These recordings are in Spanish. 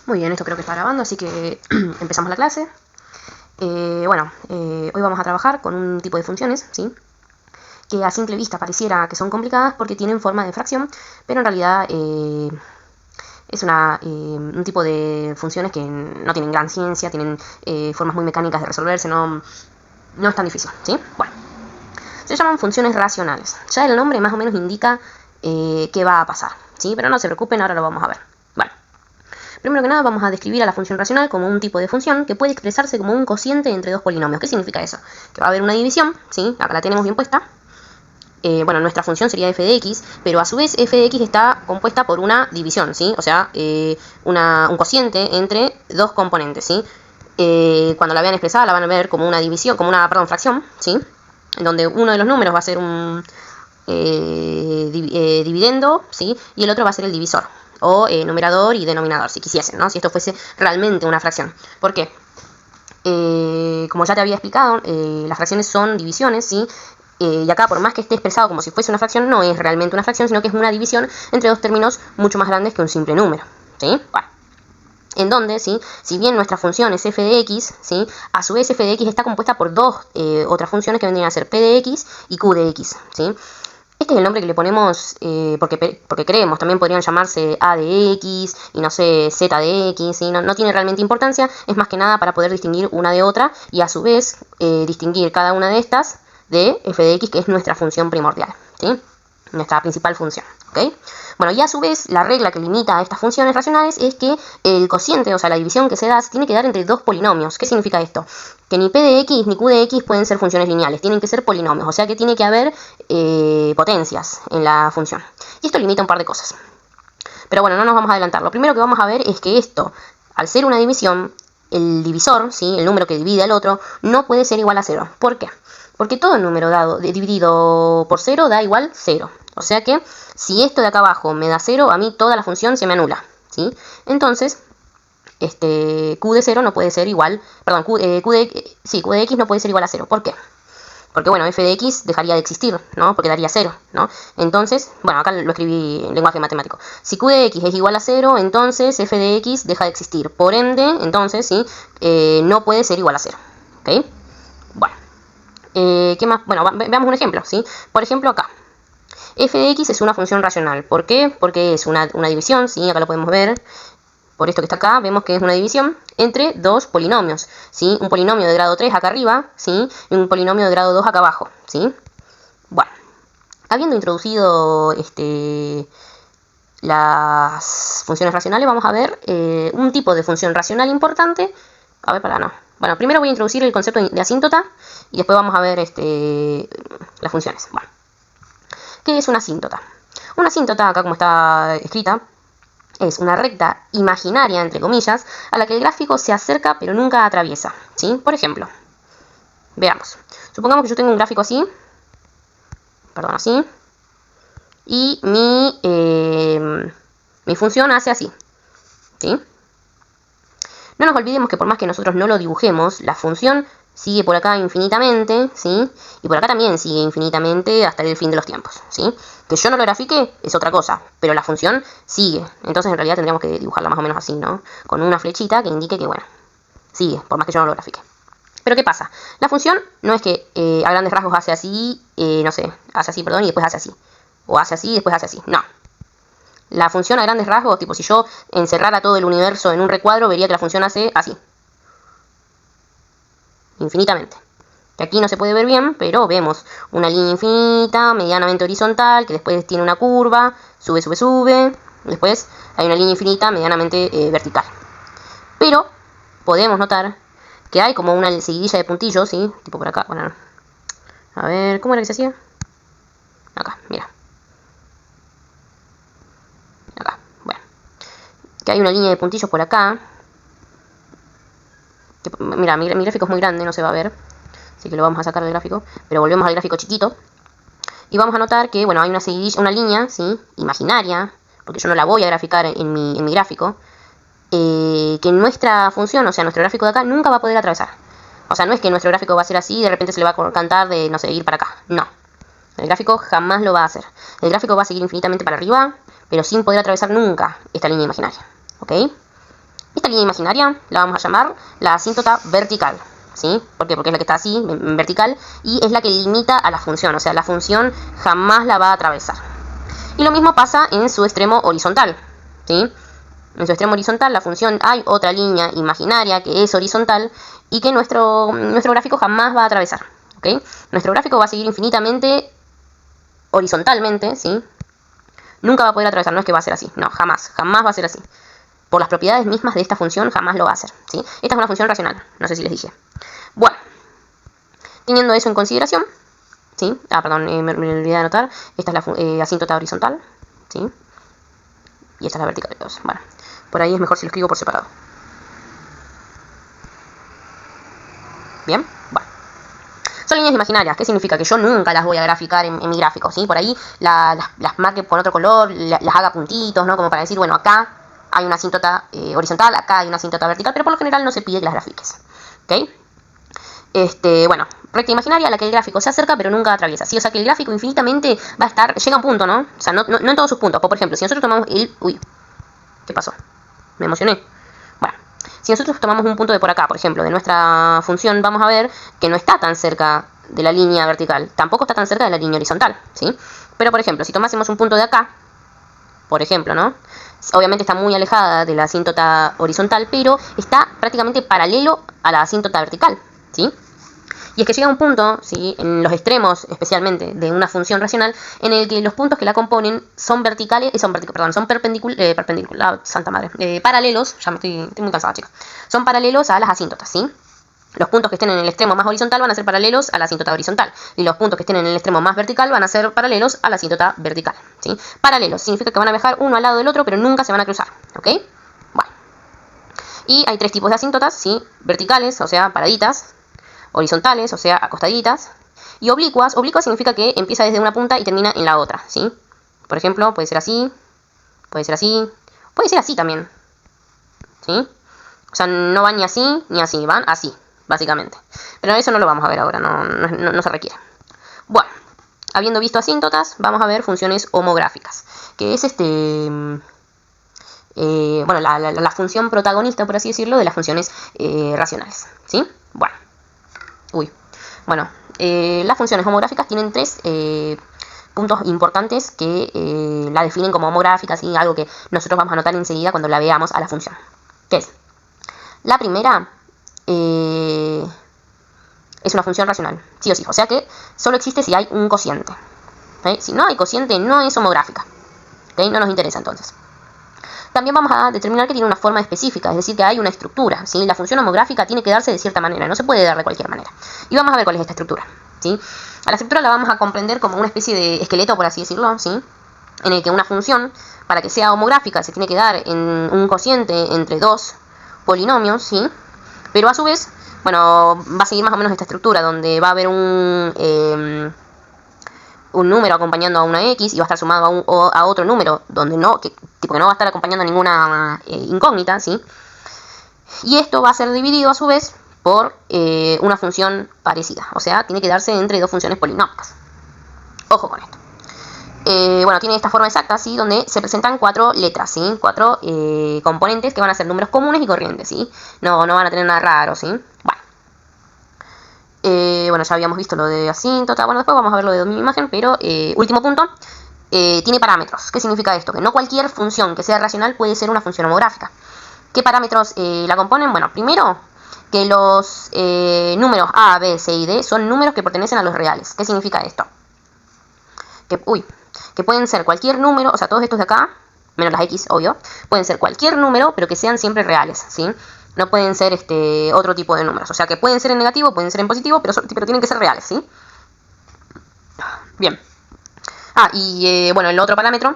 Muy bien, esto creo que está grabando, así que empezamos la clase. Hoy vamos a trabajar con un tipo de funciones, ¿sí? Que a simple vista pareciera que son complicadas porque tienen forma de fracción, pero en realidad es un tipo de funciones que no tienen gran ciencia, tienen formas muy mecánicas de resolverse, no es tan difícil, ¿sí? Bueno, se llaman funciones racionales. Ya el nombre más o menos indica qué va a pasar, ¿sí? Pero no se preocupen, ahora lo vamos a ver. Bueno, primero que nada vamos a describir a la función racional como un tipo de función que puede expresarse como un cociente entre dos polinomios. ¿Qué significa eso? Que va a haber una división, ¿sí? Acá la tenemos bien puesta. Nuestra función sería f de x, pero a su vez f de x está compuesta por una división, ¿sí? O sea, un cociente entre dos componentes, ¿sí? Cuando la vean expresada la van a ver como una división, como una, fracción, ¿sí? En donde uno de los números va a ser un dividendo, ¿sí? Y el otro va a ser el divisor, o numerador y denominador, si quisiesen, ¿no? Si esto fuese realmente una fracción. ¿Por qué? Como ya te había explicado, las fracciones son divisiones, ¿sí? Y acá, por más que esté expresado como si fuese una fracción, no es realmente una fracción, sino que es una división entre dos términos mucho más grandes que un simple número, ¿sí? Bueno, en donde, ¿sí? Si bien nuestra función es f de x, ¿sí? A su vez f de x está compuesta por dos otras funciones que vendrían a ser p de x y q de x, ¿sí? Este es el nombre que le ponemos porque creemos, también podrían llamarse a de x y no sé, z de x, ¿sí? No tiene realmente importancia, es más que nada para poder distinguir una de otra y a su vez distinguir cada una de estas de f de x, que es nuestra función primordial, ¿sí? Nuestra principal función, ¿ok? Bueno, y a su vez, la regla que limita a estas funciones racionales es que el cociente, o sea, la división que se da, se tiene que dar entre dos polinomios. ¿Qué significa esto? Que ni p de x ni q de x pueden ser funciones lineales, tienen que ser polinomios, o sea que tiene que haber potencias en la función. Y esto limita un par de cosas. Pero bueno, no nos vamos a adelantar. Lo primero que vamos a ver es que esto, al ser una división, el divisor, ¿sí? El número que divide al otro, no puede ser igual a 0. ¿Por qué? Porque todo número dividido por 0 da igual 0. O sea que si esto de acá abajo me da 0, a mí toda la función se me anula, ¿sí? Entonces, q de 0 no puede ser igual, perdón, q de x no puede ser igual a 0. ¿Por qué? Porque, bueno, f de x dejaría de existir, ¿no? Porque daría 0, ¿no? Entonces, bueno, acá lo escribí en lenguaje matemático. Si q de x es igual a 0, entonces f de x deja de existir. Por ende, entonces, ¿sí? No puede ser igual a 0, ¿ok? Bueno, ¿qué más? Bueno, veamos un ejemplo, ¿sí? Por ejemplo, acá. F de x es una función racional. ¿Por qué? Porque es una división, ¿sí? Acá lo podemos ver. Por esto que está acá, vemos que es una división entre dos polinomios, ¿sí? Un polinomio de grado 3 acá arriba, ¿sí? Y un polinomio de grado 2 acá abajo, ¿sí? Bueno, habiendo introducido las funciones racionales, vamos a ver un tipo de función racional importante. A ver, no. Bueno, primero voy a introducir el concepto de asíntota y después vamos a ver las funciones. Bueno, ¿qué es una asíntota? Una asíntota, acá como está escrita, es una recta imaginaria, entre comillas, a la que el gráfico se acerca pero nunca atraviesa, ¿sí? Por ejemplo, veamos. Supongamos que yo tengo un gráfico así, así, y mi función hace así, ¿sí? No nos olvidemos que por más que nosotros no lo dibujemos, la función sigue por acá infinitamente, ¿sí? Y por acá también sigue infinitamente hasta el fin de los tiempos, ¿sí? Que yo no lo grafique es otra cosa, pero la función sigue. Entonces en realidad tendríamos que dibujarla más o menos así, ¿no? Con una flechita que indique que, bueno, sigue, por más que yo no lo grafique. Pero ¿qué pasa? La función no es que a grandes rasgos hace así, no sé, hace así, perdón, y después hace así. O hace así y después hace así. No. La función a grandes rasgos, tipo si yo encerrara todo el universo en un recuadro, vería que la función hace así. Infinitamente. Que aquí no se puede ver bien, pero vemos una línea infinita, medianamente horizontal, que después tiene una curva, sube, sube, sube. Después hay una línea infinita medianamente vertical. Pero podemos notar que hay como una seguidilla de puntillos, ¿sí? Tipo por acá, bueno. A ver, ¿cómo era que se hacía? Acá, mira. Acá, bueno. Que hay una línea de puntillos por acá. Que, mira, mi gráfico es muy grande, no se va a ver. Así que lo vamos a sacar del gráfico. Pero volvemos al gráfico chiquito. Y vamos a notar que, bueno, hay una línea, ¿sí? Imaginaria, porque yo no la voy a graficar en mi gráfico. Que nuestra función, o sea, nuestro gráfico de acá, nunca va a poder atravesar. O sea, no es que nuestro gráfico va a ser así y de repente se le va a cantar de, no sé, ir para acá. No. El gráfico jamás lo va a hacer. El gráfico va a seguir infinitamente para arriba, pero sin poder atravesar nunca esta línea imaginaria. ¿Ok? Esta línea imaginaria la vamos a llamar la asíntota vertical, ¿sí? ¿Por qué? Porque es la que está así, en vertical, y es la que limita a la función, o sea, la función jamás la va a atravesar. Y lo mismo pasa en su extremo horizontal, ¿sí? En su extremo horizontal, la función, hay otra línea imaginaria que es horizontal y que nuestro gráfico jamás va a atravesar, ¿ok? Nuestro gráfico va a seguir infinitamente horizontalmente, ¿sí? Nunca va a poder atravesar, no es que va a ser así, no, jamás va a ser así. Por las propiedades mismas de esta función, jamás lo va a hacer, ¿sí? Esta es una función racional, no sé si les dije. Bueno, teniendo eso en consideración, ¿sí? Perdón, me olvidé de anotar, esta es la asíntota horizontal, ¿sí? Y esta es la vertical. Bueno, por ahí es mejor si lo escribo por separado. Bien, bueno. Son líneas imaginarias. ¿Qué significa? Que yo nunca las voy a graficar en mi gráfico, ¿sí? Por ahí las marque con otro color, las haga puntitos, ¿no? Como para decir, bueno, acá hay una asíntota horizontal, acá hay una asíntota vertical, pero por lo general no se pide que las grafiques, ¿ok? Bueno, recta imaginaria a la que el gráfico se acerca pero nunca atraviesa, ¿sí? O sea que el gráfico infinitamente va a estar, llega a un punto, ¿no? O sea, no en todos sus puntos. Por ejemplo, si nosotros tomamos el... Uy, ¿qué pasó? Me emocioné. Bueno, si nosotros tomamos un punto de por acá, por ejemplo, de nuestra función, vamos a ver que no está tan cerca de la línea vertical, tampoco está tan cerca de la línea horizontal, ¿sí? Pero, por ejemplo, si tomásemos un punto de acá, por ejemplo, ¿no? Obviamente está muy alejada de la asíntota horizontal, pero está prácticamente paralelo a la asíntota vertical, ¿sí? Y es que llega un punto, ¿sí? En los extremos especialmente de una función racional, en el que los puntos que la componen son verticales, son perpendiculares, santa madre, paralelos, ya estoy muy cansada, chicos, son paralelos a las asíntotas, ¿sí? Los puntos que estén en el extremo más horizontal van a ser paralelos a la asíntota horizontal, y los puntos que estén en el extremo más vertical van a ser paralelos a la asíntota vertical, ¿sí? Paralelos significa que van a viajar uno al lado del otro, pero nunca se van a cruzar, ¿ok? Bueno. Y hay tres tipos de asíntotas, ¿sí? Verticales, o sea, paraditas; horizontales, o sea, acostaditas; y oblicuas. Oblicuas significa que empieza desde una punta y termina en la otra, ¿sí? Por ejemplo, puede ser así, puede ser así, puede ser así también, ¿sí? O sea, no van ni así ni así, van así, básicamente. Pero eso no lo vamos a ver ahora, no se requiere. Bueno, habiendo visto asíntotas, vamos a ver funciones homográficas, que es bueno, la función protagonista, por así decirlo, de las funciones racionales, ¿sí? Bueno. Bueno, las funciones homográficas tienen tres puntos importantes que la definen como homográfica, ¿sí? Algo que nosotros vamos a notar enseguida cuando la veamos a la función. ¿Qué es? La primera es una función racional, sí o sí. O sea que solo existe si hay un cociente, ¿okay? Si no hay cociente, no es homográfica, ¿okay? No nos interesa entonces. También vamos a determinar que tiene una forma específica, es decir, que hay una estructura, ¿sí? La función homográfica tiene que darse de cierta manera, no se puede dar de cualquier manera. Y vamos a ver cuál es esta estructura, ¿sí? A la estructura la vamos a comprender como una especie de esqueleto, por así decirlo, ¿sí? En el que una función, para que sea homográfica, se tiene que dar en un cociente entre dos polinomios, ¿sí? Pero a su vez, bueno, va a seguir más o menos esta estructura, donde va a haber un número acompañando a una x y va a estar sumado a otro número donde que no va a estar acompañando a ninguna incógnita, ¿sí? Y esto va a ser dividido a su vez por una función parecida, o sea, tiene que darse entre dos funciones polinómicas. Ojo con esto. Bueno, tiene esta forma exacta, ¿sí? Donde se presentan cuatro letras, ¿sí? Cuatro componentes que van a ser números comunes y corrientes, ¿sí? No van a tener nada raro, ¿sí? Bueno, ya habíamos visto lo de asíntota. Bueno, después vamos a ver lo de dominio imagen, pero último punto, tiene parámetros. ¿Qué significa esto? Que no cualquier función que sea racional puede ser una función homográfica. ¿Qué parámetros la componen? Bueno, primero, que los números A, B, C y D son números que pertenecen a los reales. ¿Qué significa esto? Que pueden ser cualquier número, o sea, todos estos de acá, menos las X, obvio, pueden ser cualquier número, pero que sean siempre reales, ¿sí? No pueden ser otro tipo de números. O sea que pueden ser en negativo, pueden ser en positivo, pero tienen que ser reales, ¿sí? Bien. Bueno, el otro parámetro.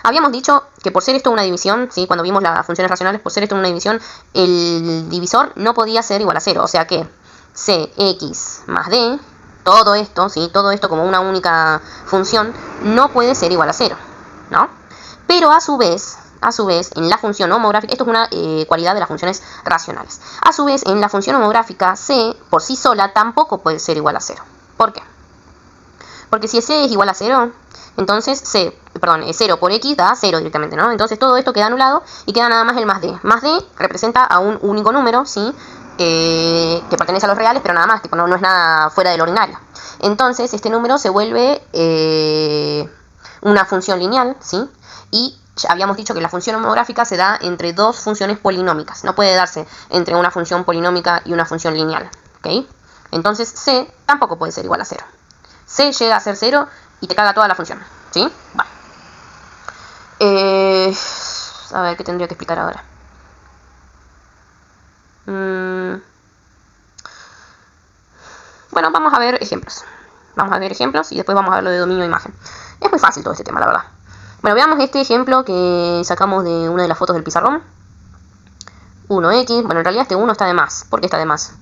Habíamos dicho que por ser esto una división, ¿sí? Cuando vimos las funciones racionales, por ser esto una división, el divisor no podía ser igual a 0. O sea que Cx más D, todo esto, ¿sí? Todo esto como una única función, no puede ser igual a 0, ¿no? Pero a su vez, en la función homográfica, esto es una cualidad de las funciones racionales. A su vez, en la función homográfica, C por sí sola tampoco puede ser igual a 0. ¿Por qué? Porque si c es igual a 0, entonces 0 por x da 0 directamente, ¿no? Entonces todo esto queda anulado y queda nada más el más d. Más d representa a un único número, ¿sí? Que pertenece a los reales, pero nada más, tipo, no es nada fuera del ordinario. Entonces este número se vuelve una función lineal, ¿sí? Y ya habíamos dicho que la función homográfica se da entre dos funciones polinómicas. No puede darse entre una función polinómica y una función lineal, ¿ok? Entonces c tampoco puede ser igual a 0. C llega a ser 0 y te caga toda la función, ¿sí? Vale. A ver, ¿qué tendría que explicar ahora? Bueno, vamos a ver ejemplos. Vamos a ver ejemplos y después vamos a ver lo de dominio de imagen. Es muy fácil todo este tema, la verdad. Bueno, veamos este ejemplo que sacamos de una de las fotos del pizarrón. 1x, bueno, en realidad este 1 está de más. ¿Por qué está de más?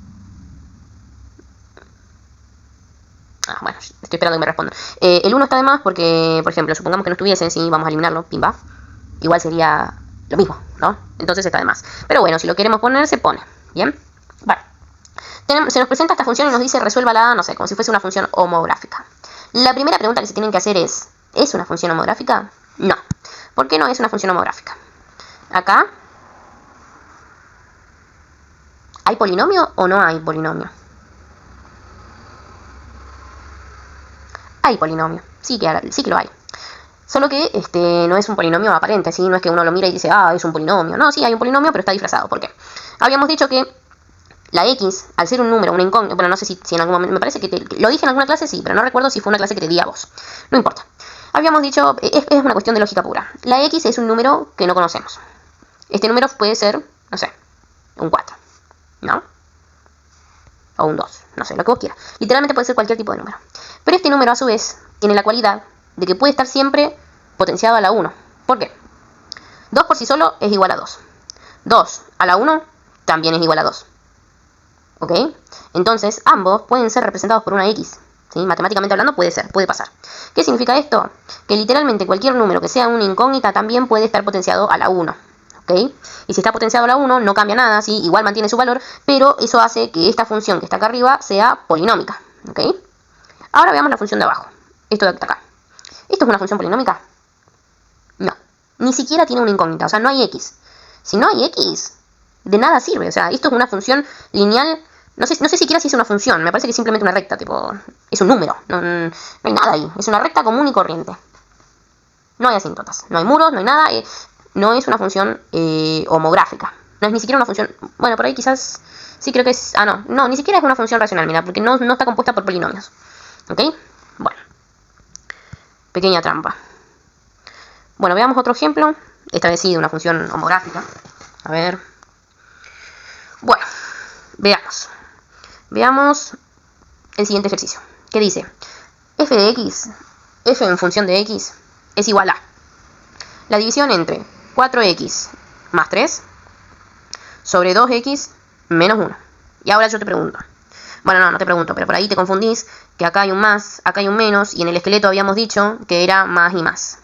Bueno, estoy esperando que me respondan. El 1 está de más porque, por ejemplo, supongamos que no estuviese, si vamos a eliminarlo, pimba. Igual sería lo mismo, ¿no? Entonces está de más. Pero bueno, si lo queremos poner, se pone. ¿Bien? Vale. Se nos presenta esta función y nos dice resuélvala, no sé, como si fuese una función homográfica. La primera pregunta que se tienen que hacer ¿es una función homográfica? No. ¿Por qué no es una función homográfica? Acá, ¿hay polinomio o no hay polinomio? Hay polinomio, sí que lo hay. Solo que no es un polinomio aparente, ¿sí? No es que uno lo mira y dice, es un polinomio. No, sí, hay un polinomio, pero está disfrazado. ¿Por qué? Habíamos dicho que la x, al ser un número, una incógnita, bueno, no sé si en algún momento, me parece que lo dije en alguna clase, sí, pero no recuerdo si fue una clase que te di a vos. No importa. Habíamos dicho, es una cuestión de lógica pura. La x es un número que no conocemos. Este número puede ser, no sé, un 4, ¿no? O un 2, no sé, lo que vos quieras. Literalmente puede ser cualquier tipo de número. Pero este número, a su vez, tiene la cualidad de que puede estar siempre potenciado a la 1. ¿Por qué? 2 por sí solo es igual a 2. 2 a la 1 también es igual a 2. ¿Ok? Entonces, ambos pueden ser representados por una x. ¿Sí? Matemáticamente hablando puede pasar. ¿Qué significa esto? Que literalmente cualquier número que sea una incógnita también puede estar potenciado a la 1. ¿Ok? Y si está potenciado a la 1 no cambia nada, ¿sí? Igual mantiene su valor, pero eso hace que esta función que está acá arriba sea polinómica. ¿Ok? Ahora veamos la función de abajo. Esto de acá. ¿Esto es una función polinómica? No. Ni siquiera tiene una incógnita, o sea, no hay x. Si no hay x, de nada sirve. O sea, esto es una función lineal. No sé siquiera si es una función, me parece que es simplemente una recta, tipo, es un número, no hay nada ahí, es una recta común y corriente. No hay asíntotas, no hay muros, no hay nada, no es una función homográfica. No es ni siquiera una función, bueno, por ahí quizás, sí creo que es, no, ni siquiera es una función racional, mira, porque no está compuesta por polinomios. ¿Ok? Bueno, pequeña trampa. Bueno, veamos otro ejemplo, esta vez sí de una función homográfica. A ver. Bueno, Veamos el siguiente ejercicio, que dice, f de x, f en función de x, es igual a la división entre 4x más 3 sobre 2x menos 1. Y ahora yo te pregunto, bueno, no te pregunto, pero por ahí te confundís, que acá hay un más, acá hay un menos, y en el esqueleto habíamos dicho que era más y más.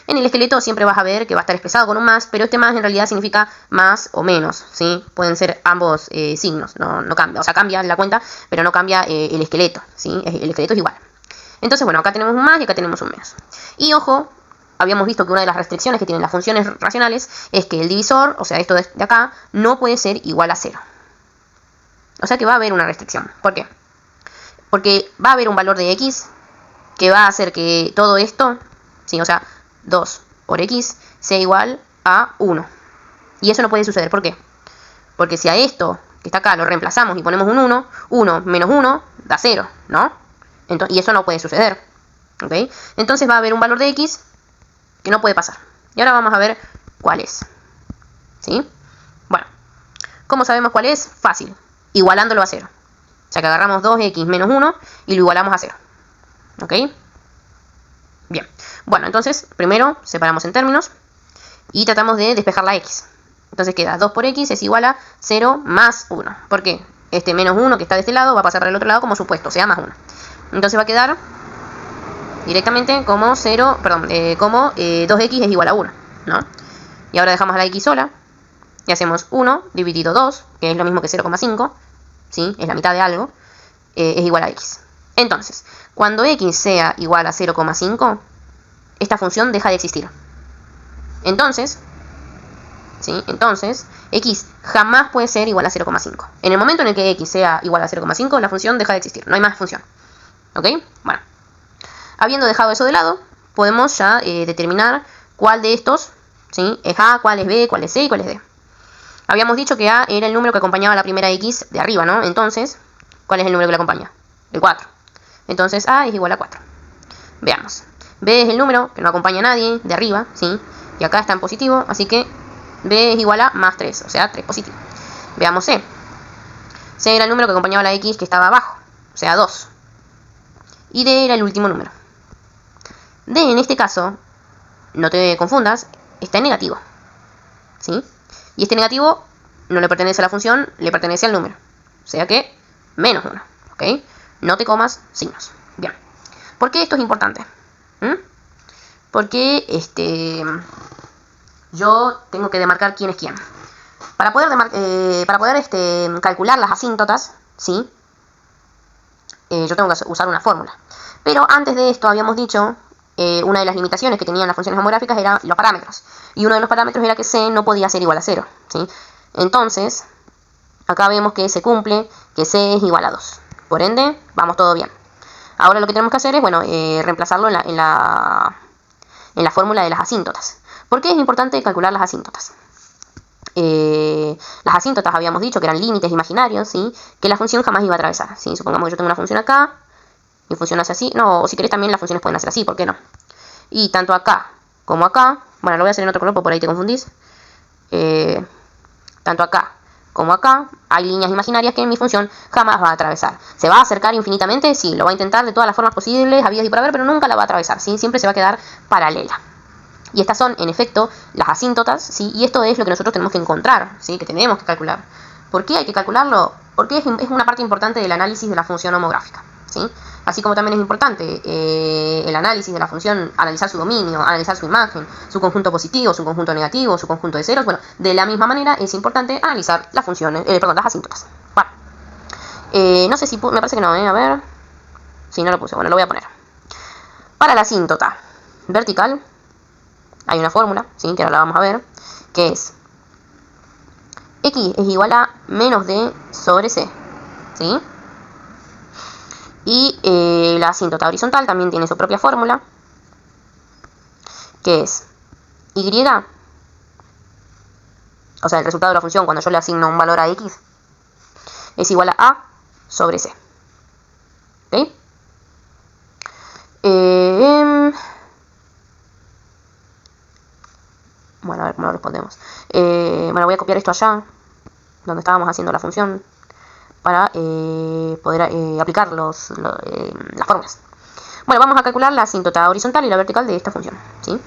En el esqueleto siempre vas a ver que va a estar expresado con un más, pero este más en realidad significa más o menos, ¿sí? Pueden ser ambos signos, no cambia, o sea, cambia la cuenta, pero no cambia el esqueleto, ¿sí? El esqueleto es igual. Entonces, bueno, acá tenemos un más y acá tenemos un menos. Y ojo, habíamos visto que una de las restricciones que tienen las funciones racionales es que el divisor, o sea, esto de acá, no puede ser igual a 0. O sea que va a haber una restricción. ¿Por qué? Porque va a haber un valor de x que va a hacer que todo esto, ¿sí? O sea, 2 por x sea igual a 1. Y eso no puede suceder. ¿Por qué? Porque si a esto que está acá lo reemplazamos y ponemos un 1, 1 menos 1 da 0, ¿no? Entonces, y eso no puede suceder. ¿Ok? Entonces va a haber un valor de x que no puede pasar. Y ahora vamos a ver cuál es. ¿Sí? Bueno, ¿cómo sabemos cuál es? Fácil. Igualándolo a 0. O sea que agarramos 2x menos 1 y lo igualamos a 0. ¿Ok? Bien. Bueno, entonces, primero separamos en términos y tratamos de despejar la x. Entonces queda 2 por x es igual a 0 más 1. ¿Por qué? Este menos 1 que está de este lado va a pasar para el otro lado como supuesto, o sea, más 1. Entonces va a quedar directamente como 2x es igual a 1, ¿no? Y ahora dejamos a la x sola y hacemos 1 dividido 2, que es lo mismo que 0,5, ¿sí? Es la mitad de algo, es igual a x. Entonces, cuando x sea igual a 0,5, esta función deja de existir. Entonces, ¿sí? Entonces, x jamás puede ser igual a 0,5. En el momento en el que x sea igual a 0,5, la función deja de existir. No hay más función. ¿Ok? Bueno. Habiendo dejado eso de lado, podemos ya determinar cuál de estos, ¿sí?, es A, cuál es B, cuál es C y cuál es D. Habíamos dicho que A era el número que acompañaba a la primera X de arriba, ¿no? Entonces, ¿cuál es el número que la acompaña? El 4. Entonces A es igual a 4. Veamos. B es el número que no acompaña a nadie de arriba, ¿sí? Y acá está en positivo, así que B es igual a más 3, o sea, 3 positivo. Veamos C. C era el número que acompañaba a la X que estaba abajo, o sea, 2. Y D era el último número. D en este caso, no te confundas, está en negativo, ¿sí? Y este negativo no le pertenece a la función, le pertenece al número. O sea que, menos 1, ¿ok? No te comas signos. Bien. ¿Por qué esto es importante? Porque yo tengo que demarcar quién es quién. Para poder calcular las asíntotas, ¿sí? Yo tengo que usar una fórmula. Pero antes de esto habíamos dicho, una de las limitaciones que tenían las funciones homográficas eran los parámetros. Y uno de los parámetros era que C no podía ser igual a 0, ¿sí? Entonces, acá vemos que se cumple, que C es igual a 2. Por ende, vamos todo bien. Ahora lo que tenemos que hacer es, bueno, reemplazarlo en la fórmula de las asíntotas. ¿Por qué es importante calcular las asíntotas? Las asíntotas habíamos dicho que eran límites imaginarios, ¿sí?, que la función jamás iba a atravesar, ¿sí? Supongamos que yo tengo una función acá, mi función hace así, no, o si querés también las funciones pueden hacer así, ¿por qué no? Y tanto acá como acá, bueno, lo voy a hacer en otro color porque por ahí te confundís, tanto acá como acá hay líneas imaginarias que mi función jamás va a atravesar. ¿Se va a acercar infinitamente? Sí, lo va a intentar de todas las formas posibles, habidas y por haber, pero nunca la va a atravesar, ¿sí? Siempre se va a quedar paralela. Y estas son, en efecto, las asíntotas, ¿sí? Y esto es lo que nosotros tenemos que encontrar, ¿sí?, que tenemos que calcular. ¿Por qué hay que calcularlo? Porque es una parte importante del análisis de la función homográfica, ¿sí? Así como también es importante el análisis de la función, analizar su dominio, analizar su imagen, su conjunto positivo, su conjunto negativo, su conjunto de ceros. Bueno, de la misma manera es importante analizar las funciones, las asíntotas. Bueno, no sé si me parece que no, a ver. Sí, no lo puse, bueno, lo voy a poner. Para la asíntota vertical hay una fórmula, ¿sí?, que ahora la vamos a ver, que es X es igual a menos D sobre C, ¿sí? Y la asíntota horizontal también tiene su propia fórmula, que es Y, o sea, el resultado de la función cuando yo le asigno un valor a X, es igual a sobre C. ¿Ok? Bueno, a ver cómo lo respondemos. Bueno, voy a copiar esto allá, donde estábamos haciendo la función, para poder aplicar las fórmulas. Bueno, vamos a calcular la asíntota horizontal y la vertical de esta función, ¿sí?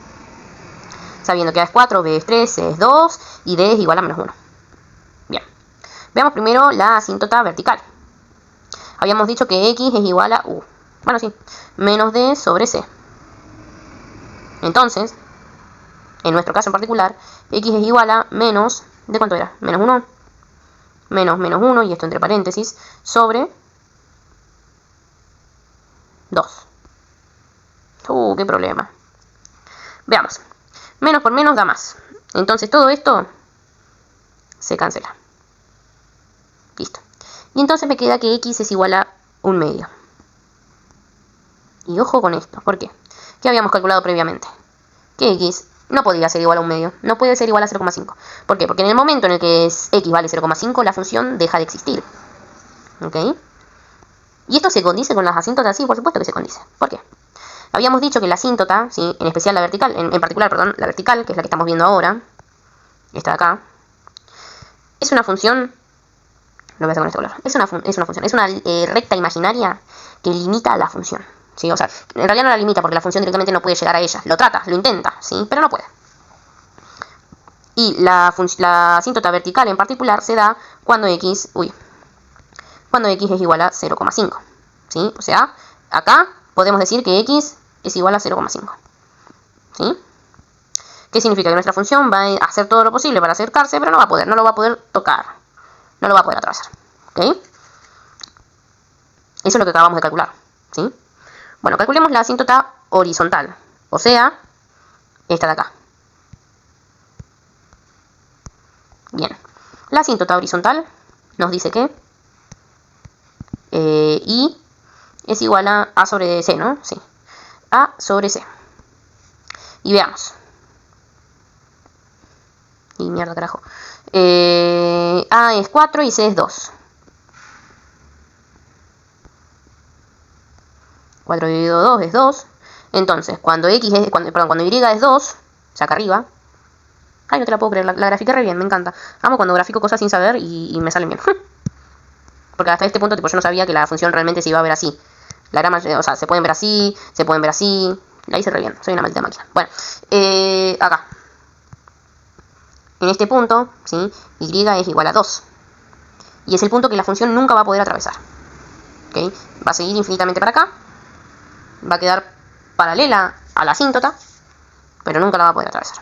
Sabiendo que A es 4, B es 3, C es 2 y D es igual a menos 1. Bien. Veamos primero la asíntota vertical. Habíamos dicho que X es igual a bueno, sí, menos D sobre C. Entonces, en nuestro caso en particular, X es igual a menos, ¿de cuánto era? Menos 1. Menos 1, y esto entre paréntesis, sobre 2. Qué problema. Veamos. Menos por menos da más. Entonces todo esto se cancela. Listo. Y entonces me queda que X es igual a 1/2. Y ojo con esto. ¿Por qué? ¿Qué habíamos calculado previamente? Que X no podía ser igual a 1/2. No puede ser igual a 0,5. ¿Por qué? Porque en el momento en el que X vale 0,5, la función deja de existir. ¿Ok? ¿Y esto se condice con las asíntotas? Sí, por supuesto que se condice. ¿Por qué? Habíamos dicho que la asíntota, ¿sí?, en especial la vertical, en particular, perdón, la vertical, que es la que estamos viendo ahora, esta de acá, es una función, lo voy a hacer con este color, es una recta imaginaria que limita a la función, ¿sí? O sea, en realidad no la limita porque la función directamente no puede llegar a ella, lo trata, lo intenta, ¿sí?, pero no puede. Y la asíntota vertical en particular se da cuando X es igual a 0,5, ¿sí? O sea, acá podemos decir que X es igual a 0,5, ¿sí? ¿Qué significa? Que nuestra función va a hacer todo lo posible para acercarse, pero no lo va a poder tocar, no lo va a poder atravesar, ¿ok? Eso es lo que acabamos de calcular, ¿sí? Bueno, calculemos la asíntota horizontal, o sea, esta de acá. Bien, la asíntota horizontal nos dice que I es igual a A sobre C, ¿no? Sí, A sobre C. Y veamos. Y mierda, carajo. A es 4 y C es 2. 4 dividido 2 es 2. Entonces, cuando X es, cuando Y es 2, o sea, acá arriba. Ay, no te la puedo creer, la grafiqué re bien, me encanta. Amo cuando grafico cosas sin saber y me salen bien. Porque hasta este punto, tipo, yo no sabía que la función realmente se iba a ver así. La gran mayoría, o sea, se pueden ver así, se pueden ver así. La hice re bien, soy una maldita máquina. Bueno, acá. En este punto, ¿sí? Y es igual a 2. Y es el punto que la función nunca va a poder atravesar. ¿Ok? Va a seguir infinitamente para acá. Va a quedar paralela a la asíntota, pero nunca la va a poder atravesar.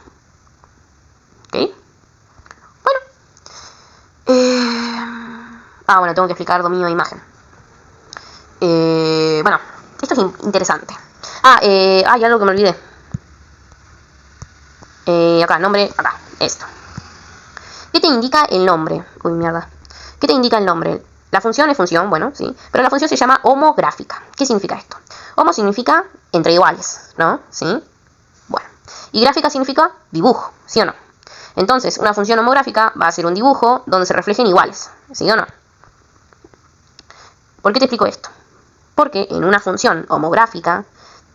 ¿Ok? Bueno. Bueno, tengo que explicar dominio de imagen. Bueno, esto es interesante. Hay algo que me olvidé. Acá, nombre, acá, esto. ¿Qué te indica el nombre? Uy, mierda. ¿Qué te indica el nombre? La función es función, bueno, sí. Pero la función se llama homográfica. ¿Qué significa esto? Homo significa entre iguales, ¿no? ¿Sí? Bueno. Y gráfica significa dibujo, ¿sí o no? Entonces, una función homográfica va a ser un dibujo donde se reflejen iguales, ¿sí o no? ¿Por qué te explico esto? Porque en una función homográfica,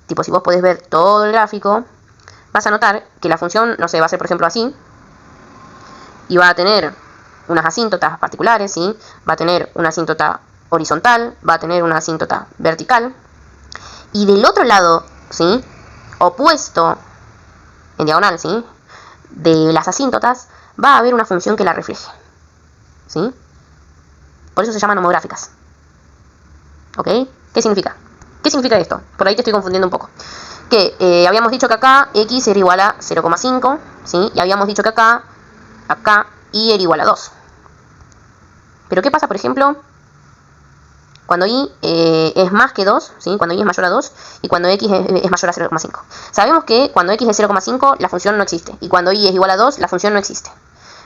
tipo si vos podés ver todo el gráfico, vas a notar que la función, no sé, va a ser por ejemplo así, y va a tener unas asíntotas particulares, ¿sí? Va a tener una asíntota horizontal, va a tener una asíntota vertical, y del otro lado, ¿sí? Opuesto, en diagonal, ¿sí? De las asíntotas, va a haber una función que la refleje, ¿sí? Por eso se llaman homográficas. ¿Ok? ¿Qué significa? ¿Qué significa esto? Por ahí te estoy confundiendo un poco. Que habíamos dicho que acá X era igual a 0,5, ¿sí? Y habíamos dicho que acá Y era igual a 2. Pero ¿qué pasa, por ejemplo, cuando Y es más que 2, ¿sí? Cuando Y es mayor a 2 y cuando X es mayor a 0,5. Sabemos que cuando X es 0,5 la función no existe. Y cuando Y es igual a 2 la función no existe.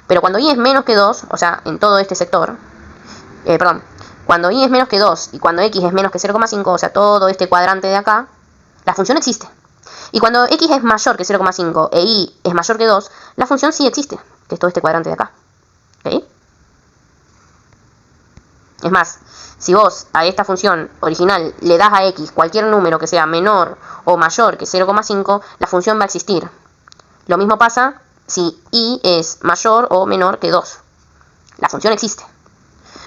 Pero cuando Y es menos que 2, o sea, en todo este sector, cuando Y es menos que 2 y cuando X es menos que 0,5, o sea, todo este cuadrante de acá, la función existe. Y cuando X es mayor que 0,5 e Y es mayor que 2, la función sí existe, que es todo este cuadrante de acá. ¿Ok? Es más, si vos a esta función original le das a X cualquier número que sea menor o mayor que 0,5, la función va a existir. Lo mismo pasa si Y es mayor o menor que 2. La función existe.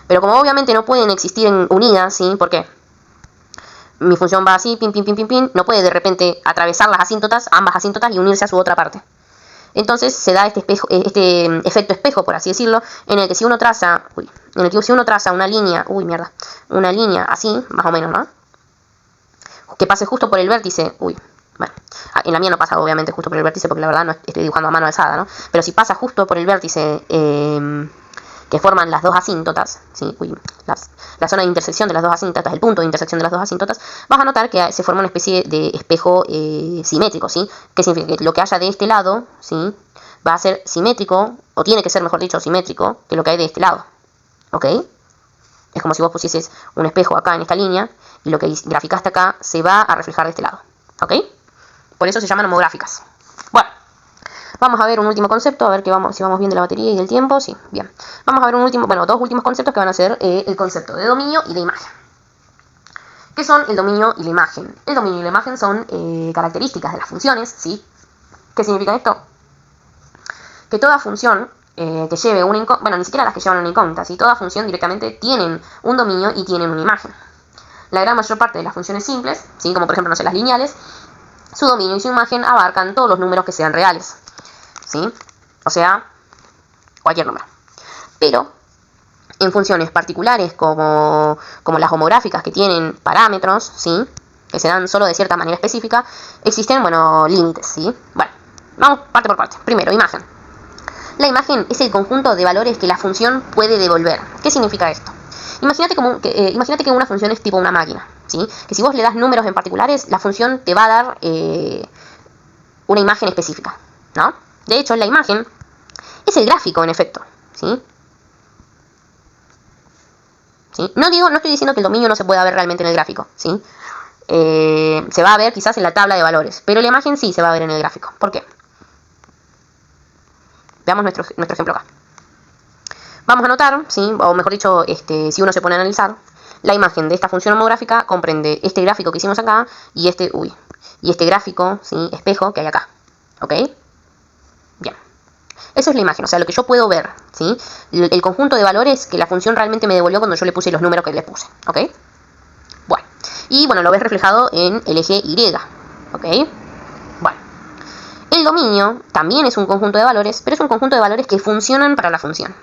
Pero como obviamente no pueden existir unidas, ¿sí? ¿Por qué? Mi función va así, pin, pin, pin, pin, pin, no puede de repente atravesar las asíntotas, ambas asíntotas, y unirse a su otra parte. Entonces se da este efecto espejo, por así decirlo, en el que si uno traza, una línea, una línea así, más o menos, ¿no? Que pase justo por el vértice, bueno, en la mía no pasa obviamente justo por el vértice porque la verdad no estoy dibujando a mano alzada, ¿no? Pero si pasa justo por el vértice que forman las dos asíntotas, ¿sí? La zona de intersección de las dos asíntotas, el punto de intersección de las dos asíntotas, vas a notar que se forma una especie de espejo simétrico, ¿sí? Que significa que lo que haya de este lado, ¿sí? Va a ser simétrico, o tiene que ser, mejor dicho, simétrico, que lo que hay de este lado, ¿ok? Es como si vos pusieses un espejo acá en esta línea, y lo que graficaste acá se va a reflejar de este lado, ¿ok? Por eso se llaman homográficas. Bueno. Vamos a ver un último concepto, a ver si vamos bien de la batería y del tiempo. Sí, bien. Vamos a ver dos últimos conceptos que van a ser el concepto de dominio y de imagen. ¿Qué son el dominio y la imagen? El dominio y la imagen son características de las funciones, ¿sí? ¿Qué significa esto? Que toda función que lleve una incógnita, bueno, ni siquiera las que llevan una incógnita, ¿sí? Toda función directamente tienen un dominio y tienen una imagen. La gran mayor parte de las funciones simples, ¿sí? Como por ejemplo, no sé, las lineales, su dominio y su imagen abarcan todos los números que sean reales, ¿sí? O sea, cualquier número. Pero en funciones particulares como las homográficas que tienen parámetros, ¿sí? Que se dan solo de cierta manera específica, existen, límites, ¿sí? Bueno, vamos parte por parte. Primero, imagen. La imagen es el conjunto de valores que la función puede devolver. ¿Qué significa esto? Imagínate que una función es tipo una máquina, ¿sí? Que si vos le das números en particulares, la función te va a dar una imagen específica, ¿no? De hecho, la imagen es el gráfico, en efecto, ¿sí? ¿Sí? No estoy diciendo que el dominio no se pueda ver realmente en el gráfico, ¿sí? Se va a ver quizás en la tabla de valores, pero la imagen sí se va a ver en el gráfico. ¿Por qué? Veamos nuestro ejemplo acá. Vamos a notar, ¿sí? O mejor dicho, si uno se pone a analizar, la imagen de esta función homográfica comprende este gráfico que hicimos acá y este gráfico, ¿sí? Espejo que hay acá. ¿Ok? Bien. Eso es la imagen, o sea, lo que yo puedo ver, ¿sí? El conjunto de valores que la función realmente me devolvió cuando yo le puse los números que le puse. ¿Ok? Bueno. Y bueno, lo ves reflejado en el eje Y. ¿Ok? Bueno. El dominio también es un conjunto de valores, pero es un conjunto de valores que funcionan para la función.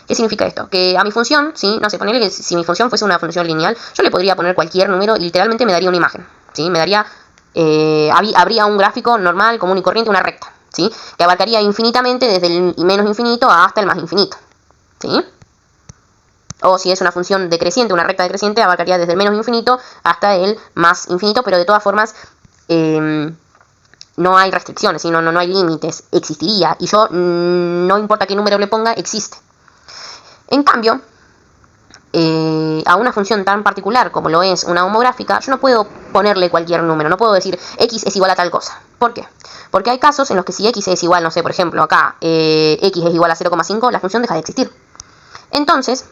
¿Qué significa esto? Que a mi función, ¿sí? No sé, ponerle que si mi función fuese una función lineal, yo le podría poner cualquier número y literalmente me daría una imagen, ¿sí? Me daría, habría un gráfico normal, común y corriente, una recta, ¿sí? Que abarcaría infinitamente desde el menos infinito hasta el más infinito, ¿sí? O si es una función decreciente, una recta decreciente, abarcaría desde el menos infinito hasta el más infinito, pero de todas formas no hay restricciones, ¿sí? No hay límites, existiría. Y yo, no importa qué número le ponga, existe. En cambio, a una función tan particular como lo es una homográfica, yo no puedo ponerle cualquier número, no puedo decir x es igual a tal cosa. ¿Por qué? Porque hay casos en los que si x es igual, no sé, por ejemplo, acá x es igual a 0,5, la función deja de existir. Entonces,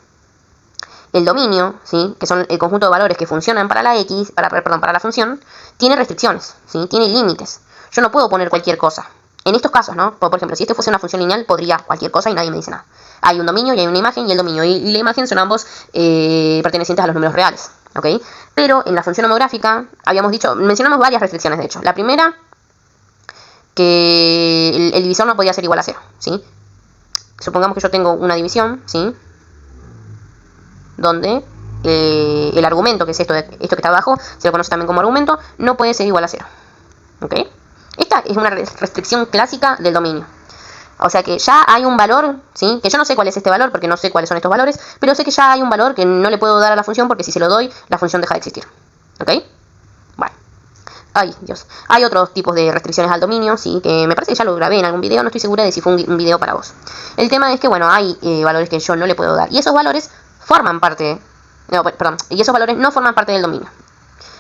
el dominio, ¿sí? Que son el conjunto de valores que funcionan para la para la función, tiene restricciones, ¿sí? Tiene límites. Yo no puedo poner cualquier cosa. En estos casos, ¿no? Por ejemplo, si esto fuese una función lineal, podría cualquier cosa y nadie me dice nada. Hay un dominio y hay una imagen, y el dominio y la imagen son ambos pertenecientes a los números reales, ¿ok? Pero en la función homográfica, mencionamos varias restricciones, de hecho. La primera, que el divisor no podía ser igual a 0, ¿sí? Supongamos que yo tengo una división, ¿sí? Donde el argumento, que es esto que está abajo, se lo conoce también como argumento, no puede ser igual a 0, ¿ok? Esta es una restricción clásica del dominio. O sea que ya hay un valor, ¿sí? Que yo no sé cuál es este valor porque no sé cuáles son estos valores, pero sé que ya hay un valor que no le puedo dar a la función porque si se lo doy, la función deja de existir. ¿Ok? Bueno. Ay, Dios. Hay otros tipos de restricciones al dominio, ¿sí? Que me parece que ya lo grabé en algún video, no estoy segura de si fue un video para vos. El tema es que, bueno, hay valores que yo no le puedo dar. Y esos valores forman parte... y esos valores no forman parte del dominio.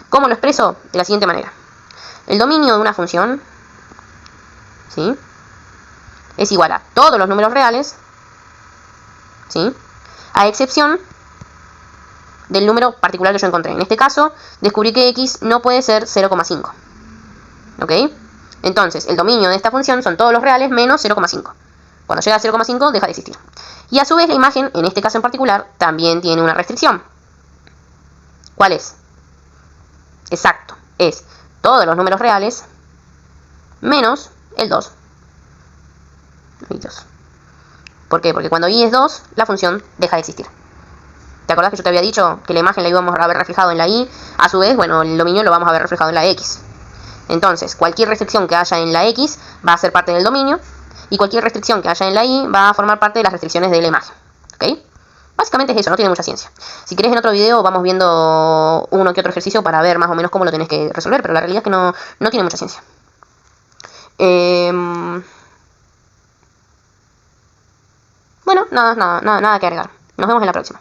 ¿Cómo lo expreso? De la siguiente manera. El dominio de una función, ¿sí? Es igual a todos los números reales, ¿sí? A excepción del número particular que yo encontré. En este caso, descubrí que x no puede ser 0,5. ¿Ok? Entonces, el dominio de esta función son todos los reales menos 0,5. Cuando llega a 0,5, deja de existir. Y a su vez, la imagen, en este caso en particular, también tiene una restricción. ¿Cuál es? Exacto. Es todos los números reales menos el 2. ¿Por qué? Porque cuando y es 2, la función deja de existir. ¿Te acordás que yo te había dicho que la imagen la íbamos a ver reflejado en la y? A su vez, bueno, el dominio lo vamos a ver reflejado en la x. Entonces, cualquier restricción que haya en la x va a ser parte del dominio, y cualquier restricción que haya en la y va a formar parte de las restricciones de la imagen. ¿Ok? Básicamente es eso, no tiene mucha ciencia. Si querés, en otro video vamos viendo uno que otro ejercicio para ver más o menos cómo lo tenés que resolver, pero la realidad es que no tiene mucha ciencia. Bueno, nada que agregar. Nos vemos en la próxima.